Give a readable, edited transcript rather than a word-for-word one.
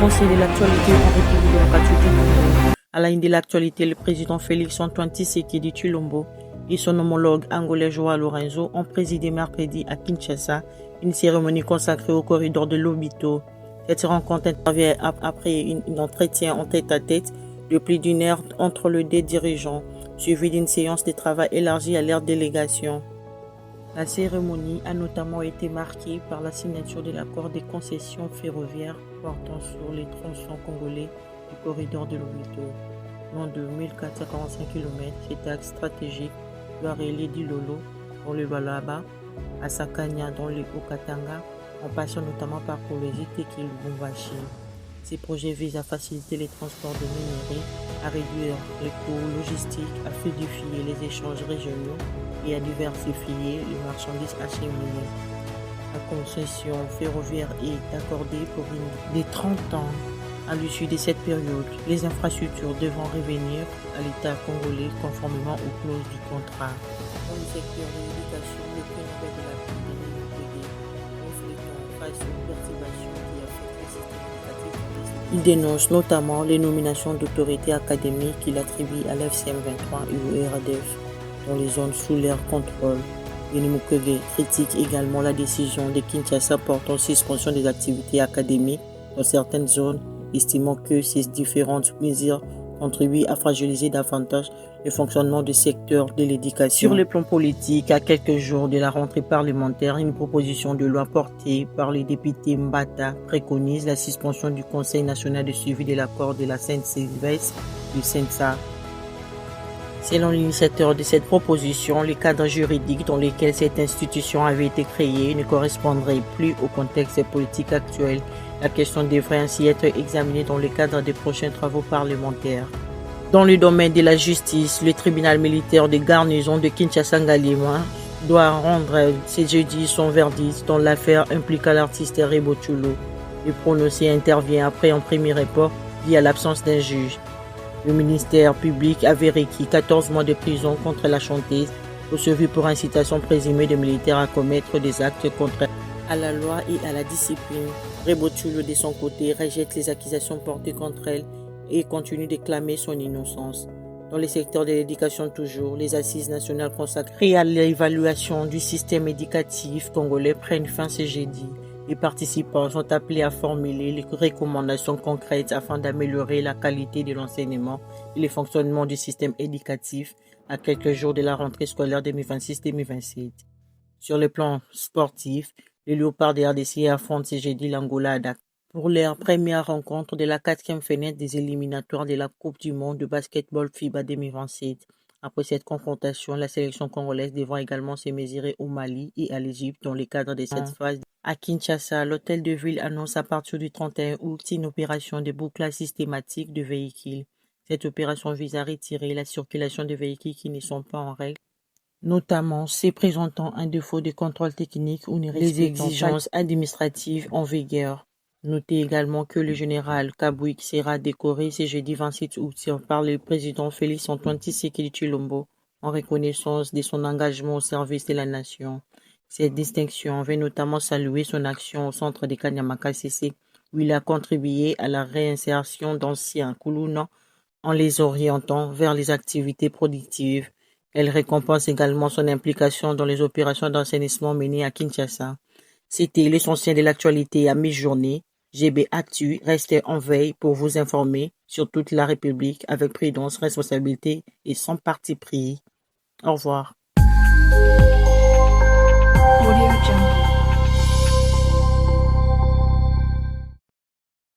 L'essentiel de l'actualité en République démocratique du Congo. À la ligne de l'actualité, le président Félix Antoine Tshisekedi Tshilombo et son homologue angolais Joao Lourenço ont présidé mercredi à Kinshasa une cérémonie consacrée au corridor de Lobito. Cette rencontre intervient après un entretien en tête-à-tête de plus d'une heure entre les deux dirigeants, suivi d'une séance de travail élargie à leur délégation. La cérémonie a notamment été marquée par la signature de l'accord des concessions ferroviaires portant sur les tronçons congolais du corridor de Lobito. Long de 1445 km, cet axe stratégique doit relier Dilolo dans le Lualaba à Sakanya dans le Haut-Katanga, en passant notamment par Kolwezi, Tekil, Lubumbashi. Ces projets visent à faciliter les transports de minerais, à réduire les coûts logistiques, à fluidifier les échanges régionaux et à diversifier les marchandises acheminées. La concession ferroviaire est accordée pour des 30 ans. À l'issue de cette période, les infrastructures devront revenir à l'État congolais conformément aux clauses du contrat. Dans le secteur de l'éducation, le prix Nobel de la pandémie Mukwege, reflétant face aux perturbations qui affectent le système éducatif. Il dénonce notamment les nominations d'autorités académiques qu'il attribue à l'FCM 23 et au RADF dans les zones sous leur contrôle. Denis Mukwege critique également la décision de Kinshasa portant suspension des activités académiques dans certaines zones, estimant que ces différentes mesures contribuent à fragiliser davantage le fonctionnement du secteur de l'éducation. Sur le plan politique, à quelques jours de la rentrée parlementaire, une proposition de loi portée par les députés Mbata préconise la suspension du Conseil national de suivi de l'accord de la Sainte-Sylvestre du CENSA. Selon l'initiateur de cette proposition, le cadre juridique dans lequel cette institution avait été créée ne correspondrait plus au contexte politique actuel. La question devrait ainsi être examinée dans le cadre des prochains travaux parlementaires. Dans le domaine de la justice, le tribunal militaire de garnison de Kinshasa-Ngaliema doit rendre ce jeudi son verdict dans l'affaire impliquant l'artiste Rebochulo. Le prononcé intervient après un premier report lié à l'absence d'un juge. Le ministère public avait requis 14 mois de prison contre la chanteuse, poursuivie pour incitation présumée de militaires à commettre des actes contraires à la loi et à la discipline. Rebochulo, de son côté, rejette les accusations portées contre elle et continue de clamer son innocence. Dans le secteur de l'éducation toujours, les assises nationales consacrées à l'évaluation du système éducatif congolais prennent fin ce jeudi. Les participants sont appelés à formuler les recommandations concrètes afin d'améliorer la qualité de l'enseignement et le fonctionnement du système éducatif à quelques jours de la rentrée scolaire 2026-2027. Sur le plan sportif, les Léopards de RDC affrontent ce jeudi l'Angola à Dakar pour leur première rencontre de la 4e fenêtre des éliminatoires de la Coupe du monde de basketball FIBA 2027. Après cette confrontation, la sélection congolaise devra également se mesurer au Mali et à l'Égypte dans le cadre de cette phase. À Kinshasa, l'hôtel de ville annonce à partir du 31 août une opération de bouclage systématique de véhicules. Cette opération vise à retirer la circulation de véhicules qui ne sont pas en règle, notamment ceux présentant un défaut de contrôle technique ou ne respectant les exigences administratives en vigueur. Notez également que le général Kabouik sera décoré ce jeudi 27 août par le président Félix Antoine Tshisekedi Tshilombo en reconnaissance de son engagement au service de la nation. Cette distinction vient notamment saluer son action au centre de Kanyama-Kasese, où il a contribué à la réinsertion d'anciens Koulouna en les orientant vers les activités productives. Elle récompense également son implication dans les opérations d'assainissement menées à Kinshasa. C'était l'essentiel de l'actualité à mi-journée. GB Actu reste en veille pour vous informer sur toute la République avec prudence, responsabilité et sans parti pris. Au revoir.